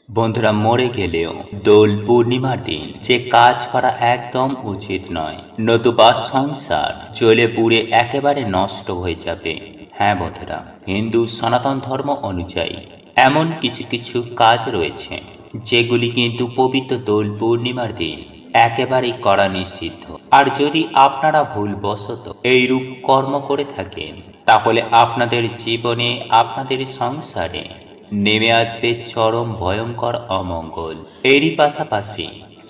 বন্ধুরা, মরে গেলেও দোল পূর্ণিমার দিন যে কাজ করা একদম উচিত নয়, নতুবা সংসার জ্বলে পুড়ে একেবারে নষ্ট হয়ে যাবে। হ্যাঁ বন্ধুরা, হিন্দু সনাতন ধর্ম অনুযায়ী এমন কিছু কিছু কাজ রয়েছে যেগুলি কিন্তু পবিত্র দোল পূর্ণিমার দিন একেবারেই করা নিষিদ্ধ। আর যদি আপনারা ভুলবশত এইরূপ কর্ম করে থাকেন, তাহলে আপনাদের জীবনে, আপনাদের সংসারে নেমে আসবে চরম ভয়ঙ্কর অমঙ্গল। এরই পাশাপাশি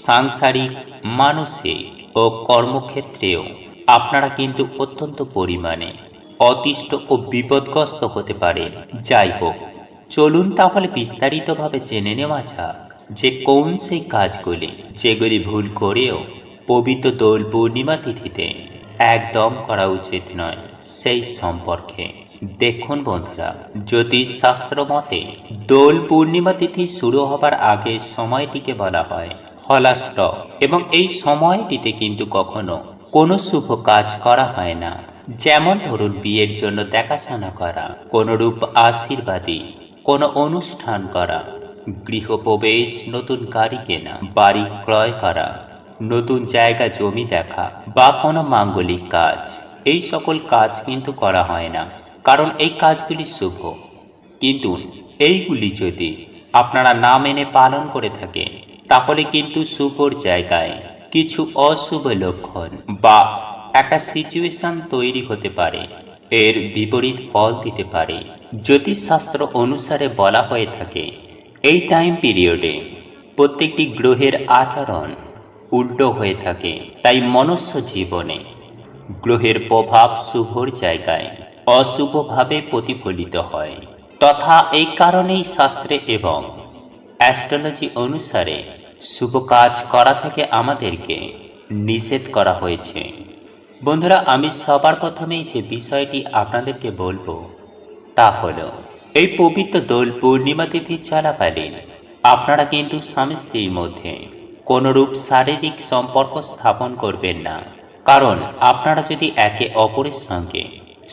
সাংসারিক, মানসিক ও কর্মক্ষেত্রেও আপনারা কিন্তু অত্যন্ত পরিমাণে অতিষ্ঠ ও বিপদগ্রস্ত হতে পারেন। যাই হোক, চলুন তাহলে বিস্তারিতভাবে জেনে নেওয়া যাক যে কোন সেই কাজগুলি যেগুলি ভুল করেও পবিত্র দোল পূর্ণিমা তিথিতে একদম করা উচিত নয় সেই সম্পর্কে। দেখুন বন্ধুরা, জ্যোতিষ শাস্ত্র মতে দোল পূর্ণিমা তিথি শুরু হবার আগে সময়টিকে বলা হয় হলাষ্ট, এবং এই সময়টিতে কিন্তু কখনো কোনো শুভ কাজ করা হয় না। যেমন ধরুন, বিয়ের জন্য দেখাশোনা করা, কোনরূপ আশীর্বাদী কোনো অনুষ্ঠান করা, গৃহপ্রবেশ, নতুন গাড়ি কেনা, বাড়ি ক্রয় করা, নতুন জায়গা জমি দেখা বা কোনো মাঙ্গলিক কাজ, এই সকল কাজ কিন্তু করা হয় না, কারণ এই কাজগুলি শুভ। কিন্তু এইগুলি যদি আপনারা না মেনে পালন করে থাকেন, তাহলে কিন্তু শুভর জায়গায় কিছু অশুভ লক্ষণ বা একটা সিচুয়েশন তৈরি হতে পারে, এর বিপরীত ফল দিতে পারে। জ্যোতিষশাস্ত্র অনুসারে বলা হয়ে থাকে, এই টাইম পিরিয়ডে প্রত্যেকটি গ্রহের আচরণ উল্টো হয়ে থাকে। তাই মনুষ্য জীবনে গ্রহের প্রভাব শুভর জায়গায় অশুভভাবে প্রতিফলিত হয়। তথা এই কারণেই শাস্ত্রে এবং অ্যাস্ট্রোলজি অনুসারে শুভ কাজ করা থেকে আমাদেরকে নিষেধ করা হয়েছে। বন্ধুরা, আমি সবার প্রথমেই যে বিষয়টি আপনাদেরকে বলবো তা হলো, এই পবিত্র দোল পূর্ণিমা তিথি চলাকালীন আপনারা কিন্তু স্বামী স্ত্রীর মধ্যে কোনরূপ শারীরিক সম্পর্ক স্থাপন করবেন না। কারণ আপনারা যদি একে অপরের সঙ্গে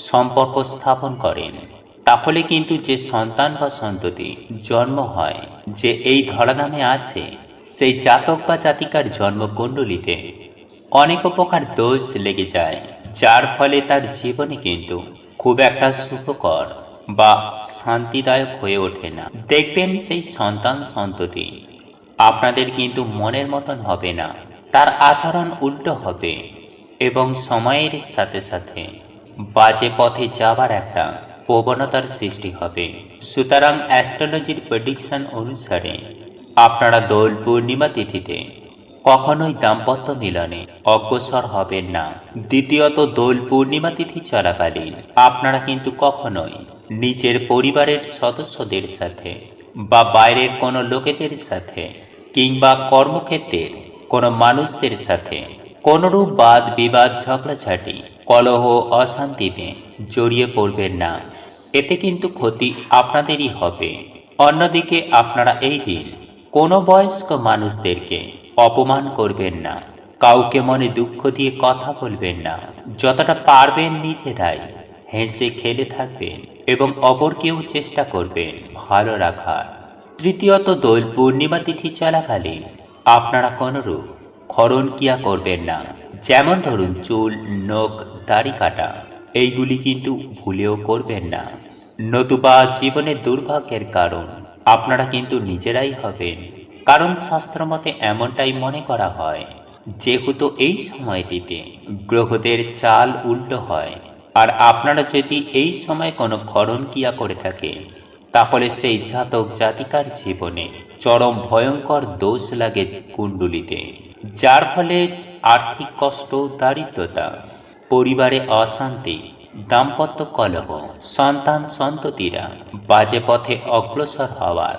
সম্পর্ক স্থাপন করেন, তাহলে কিন্তু যে সন্তান বা সন্ততি জন্ম হয়, যে এই ধরাধামে আসে, সেই জাতক বা জাতিকার জন্মকুণ্ডলিতে অনেক প্রকার দোষ লেগে যায়, যার ফলে তার জীবনে কিন্তু খুব একটা সুখকর বা শান্তিদায়ক হয়ে ওঠে না। দেখবেন সেই সন্তান সন্ততি আপনাদের কিন্তু মনের মতন হবে না, তার আচরণ উল্টো হবে এবং সময়ের সাথে সাথে বাজে পথে যাবার একটা প্রবণতার সৃষ্টি হবে। সুতরাং অ্যাস্ট্রোলজির প্রেডিকশন অনুসারে আপনারা দোল পূর্ণিমা তিথিতে কখনোই দাম্পত্য মিলনে অগ্রসর হবেন না। দ্বিতীয়ত, দোল পূর্ণিমা তিথি চলাকালীন আপনারা কিন্তু কখনোই নিজের পরিবারের সদস্যদের সাথে বা বাইরের কোনো লোকেদের সাথে কিংবা কর্মক্ষেত্রের কোনো মানুষদের সাথে কোনরূপ বাদ বিবাদ, ঝগড়াঝাটি, কলহ, অশান্তিতে জড়িয়ে পড়বেন না। এতে কিন্তু ক্ষতি আপনাদেরই হবে। অন্যদিকে আপনারা এই দিন কোনো বয়স্ক মানুষদেরকে অপমান করবেন না, কাউকে মনে দুঃখ দিয়ে কথা বলবেন না। যতটা পারবেন নিজেরাই হেসে খেলে থাকবেন এবং অপরকেও চেষ্টা করবেন ভালো রাখার। তৃতীয়ত, দোল পূর্ণিমা তিথি চলাকালীন আপনারা কোনরূপ খরণ ক্রিয়া করবেন না। যেমন ধরুন, চুল, নখ, দাড়ি কাটা, এইগুলি কিন্তু ভুলেও করবেন না, নতুবা জীবনে দুর্ভাগ্যের কারণ আপনারা কিন্তু নিজেরাই হবেন। কারণ শাস্ত্রমতে এমনটাই মনে করা হয়, যেহেতু এই সময়টিতে গ্রহদের চাল উল্টো হয়, আর আপনারা যদি এই সময় কোনো খরণ ক্রিয়া করে থাকেন, তাহলে সেই জাতক জাতিকার জীবনে চরম ভয়ঙ্কর দোষ লাগে কুণ্ডলিতে, যার ফলে আর্থিক কষ্ট, দারিদ্রতা, পরিবারে অশান্তি, দাম্পত্য কলহ, সন্তান সন্ততিরা বাজে পথে অগ্রসর হওয়ার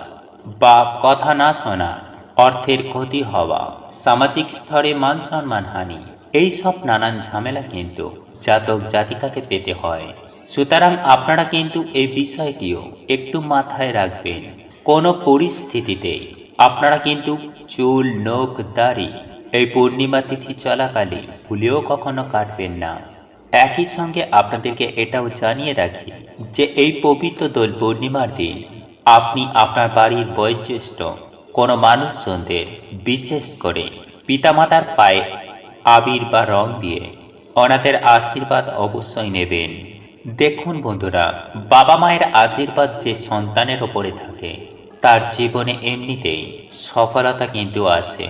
বা কথা না শোনার, অর্থের ক্ষতি হওয়া, সামাজিক স্তরে মান সম্মান হানি, এইসব নানান ঝামেলা কিন্তু জাতক জাতিকাকে পেতে হয়। সুতরাং আপনারা কিন্তু এই বিষয়টিও একটু মাথায় রাখবেন। কোনো পরিস্থিতিতেই আপনারা কিন্তু চুল, নখ, দাড়ি এই পূর্ণিমা তিথি চলাকালীন ভুলেও কখনো কাটবেন না। একই সঙ্গে আপনাদেরকে এটাও জানিয়ে রাখি যে এই পবিত্র দোল পূর্ণিমার দিন আপনি আপনার বাড়ির বয়োজ্যেষ্ঠ কোনো মানুষজনদের বিশেষ করে পিতামাতার পায়ে আবির বা রং দিয়ে ওনাদের আশীর্বাদ অবশ্যই নেবেন। দেখুন বন্ধুরা, বাবা মায়ের আশীর্বাদ যে সন্তানের ওপরে থাকে তার জীবনে এমনিতেই সফলতা কিন্তু আসে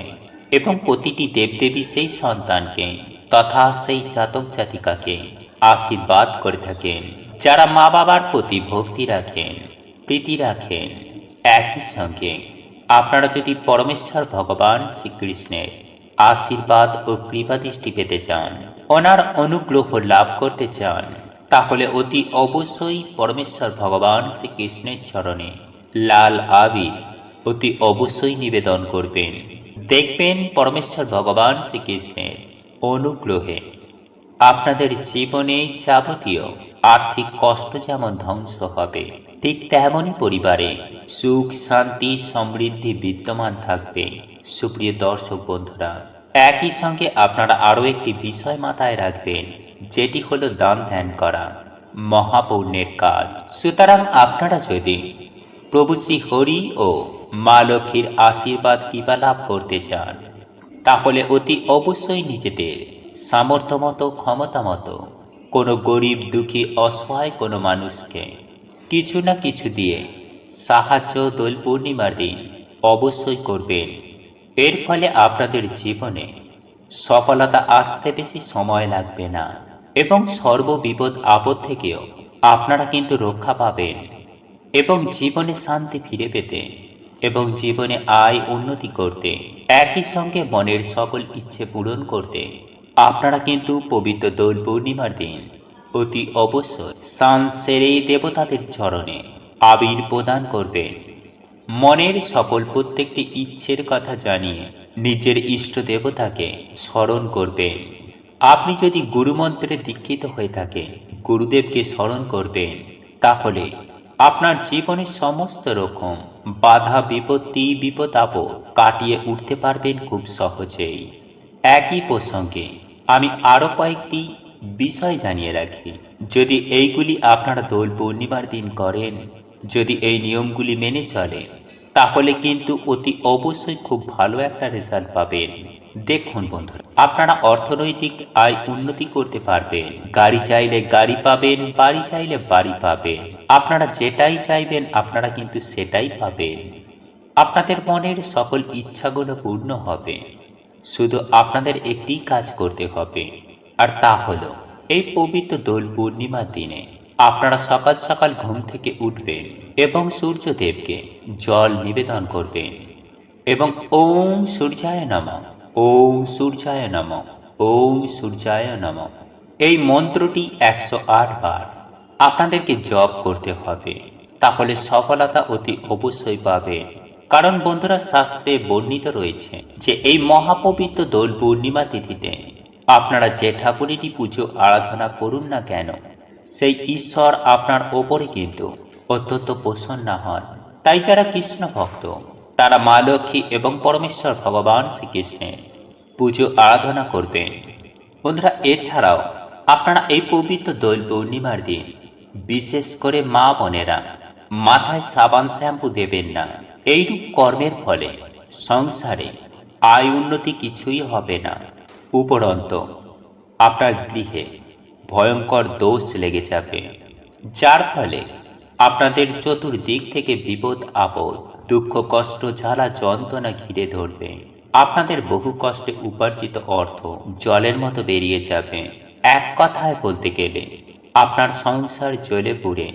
এবং প্রতিটি দেবদেবী সেই সন্তানকে তথা সেই জাতক জাতিকাকে আশীর্বাদ করে থাকেন যারা মা বাবার প্রতি ভক্তি রাখেন, প্রীতি রাখেন। একই সঙ্গে আপনারা যদি পরমেশ্বর ভগবান শ্রীকৃষ্ণের আশীর্বাদ ও কৃপাদৃষ্টি পেতে চান, ওনার অনুগ্রহ লাভ করতে চান, তাহলে অতি অবশ্যই পরমেশ্বর ভগবান শ্রীকৃষ্ণের চরণে লাল আবির অতি অবশ্যই নিবেদন করবেন। দেখবেন পরমেশ্বর ভগবান শ্রীকৃষ্ণের অনুগ্রহে আপনাদের জীবনে যাবতীয় আর্থিক কষ্ট যেমন ধ্বংস হবে, ঠিক তেমনই পরিবারে সুখ শান্তি সমৃদ্ধি বিদ্যমান থাকবে। সুপ্রিয় দর্শক বন্ধুরা, একই সঙ্গে আপনারা আরও একটি বিষয় মাথায় রাখবেন, যেটি হলো দান ধ্যান করা মহাপুণ্যের কাজ। সুতরাং আপনারা যদি প্রভু শ্রী হরি ও মা লক্ষ্মীর আশীর্বাদ কৃপা লাভ করতে চান, তাহলে অতি অবশ্যই নিজেদের সামর্থ্য মতো ক্ষমতা মতো কোনো গরিব দুঃখী অসহায় কোনো মানুষকে কিছু না কিছু দিয়ে সাহায্য দোল পূর্ণিমার দিন অবশ্যই করবেন। এর ফলে আপনাদের জীবনে সফলতা আসতে বেশি সময় লাগবে না এবং সর্ববিপদ আপদ থেকেও আপনারা কিন্তু রক্ষা পাবেন এবং জীবনে শান্তি ফিরে পেতে এবং জীবনে আয় উন্নতি করতে, একই সঙ্গে মনের সকল ইচ্ছে পূরণ করতে আপনারা কিন্তু পবিত্র দোল পূর্ণিমার দিন অতি অবশ্যই স্নান সেরে দেবতাদের চরণে আবির প্রদান করবেন। মনের সকল প্রত্যেকটি ইচ্ছের কথা জানিয়ে নিজের ইষ্ট দেবতাকে স্মরণ করবেন। আপনি যদি গুরুমন্ত্রে দীক্ষিত হয়ে থাকেন, গুরুদেবকে স্মরণ করবেন, তাহলে আপনার জীবনের সমস্ত রকম বাধা বিপত্তি বিপদ আপদ কাটিয়ে উঠতে পারবেন খুব সহজেই। একই প্রসঙ্গে আমি আরও কয়েকটি বিষয় জানিয়ে রাখি, যদি এইগুলি আপনারা দোল পূর্ণিমার দিন করেন, যদি এই নিয়মগুলি মেনে চলেন, তাহলে কিন্তু অতি অবশ্যই খুব ভালো একটা রেজাল্ট পাবেন। দেখুন বন্ধুরা, আপনারা অর্থনৈতিক আয় উন্নতি করতে পারবেন, গাড়ি চাইলে গাড়ি পাবেন, বাড়ি চাইলে বাড়ি পাবেন, আপনারা যেটাই চাইবেন আপনারা কিন্তু সেটাই পাবেন। আপনাদের মনের সকল ইচ্ছাগুলো পূর্ণ হবে। শুধু আপনাদের একটি কাজ করতে হবে, আর তা হলো এই পবিত্র দোল পূর্ণিমার দিনে আপনারা সকাল সকাল ঘুম থেকে উঠবেন এবং সূর্যদেবকে জল নিবেদন করবেন এবং ওম সূর্যায় নমঃ, ওম সূর্যায় নমঃ, ওম সূর্যায় নমঃ এই মন্ত্রটি 108 বার আপনাদেরকে জপ করতে হবে। তাহলে সফলতা অতি অবশ্যই পাবে। কারণ বন্ধুরা, শাস্ত্রে বর্ণিত রয়েছে যে এই মহাপবিত্র দোল পূর্ণিমা তিথিতে আপনারা যে ঠাকুরেরই পুজো আরাধনা করুন না কেন, সেই ঈশ্বর আপনার ওপরে কিন্তু অত্যন্ত প্রসন্ন হন। তাই যারা কৃষ্ণ ভক্ত তারা মা লক্ষ্মী এবং পরমেশ্বর ভগবান শ্রীকৃষ্ণের পুজো আরাধনা করবেন। বন্ধুরা, এছাড়াও আপনারা এই পবিত্র দোল পূর্ণিমার দিন বিশেষ করে মা বোনেরা মাথায় সাবান শ্যাম্পু দেবেন না। এইরূপ কর্মের ফলে সংসারে আয় উন্নতি কিছুই হবে না, উপরন্ত আপনার গৃহে ভয়ঙ্কর দোষ লেগে যাবে, যার ফলে আপনাদের চতুর্দিক থেকে বিপদ আপদ দুঃখ কষ্ট জ্বালা যন্ত্রণা ঘিরে ধরবে। আপনাদের বহু কষ্টে উপার্জিত অর্থ জলের মতো বেরিয়ে যাবে। এক কথায় বলতে গেলে আপনার সংসার জ্বলে পুড়ে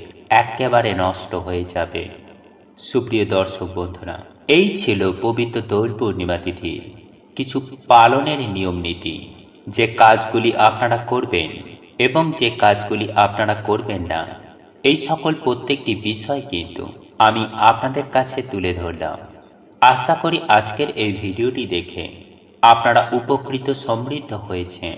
একেবারে নষ্ট হয়ে যাবে। সুপ্রিয় দর্শক বন্ধুরা, এই ছিল পবিত্র দোল পূর্ণিমা তিথির কিছু পালনের নিয়ম নীতি। যে কাজগুলি আপনারা করবেন এবং যে কাজগুলি আপনারা করবেন না, এই সকল প্রত্যেকটি বিষয় কিন্তু আমি আপনাদের কাছে তুলে ধরলাম। আশা করি আজকের এই ভিডিওটি দেখে আপনারা উপকৃত সমৃদ্ধ হয়েছেন।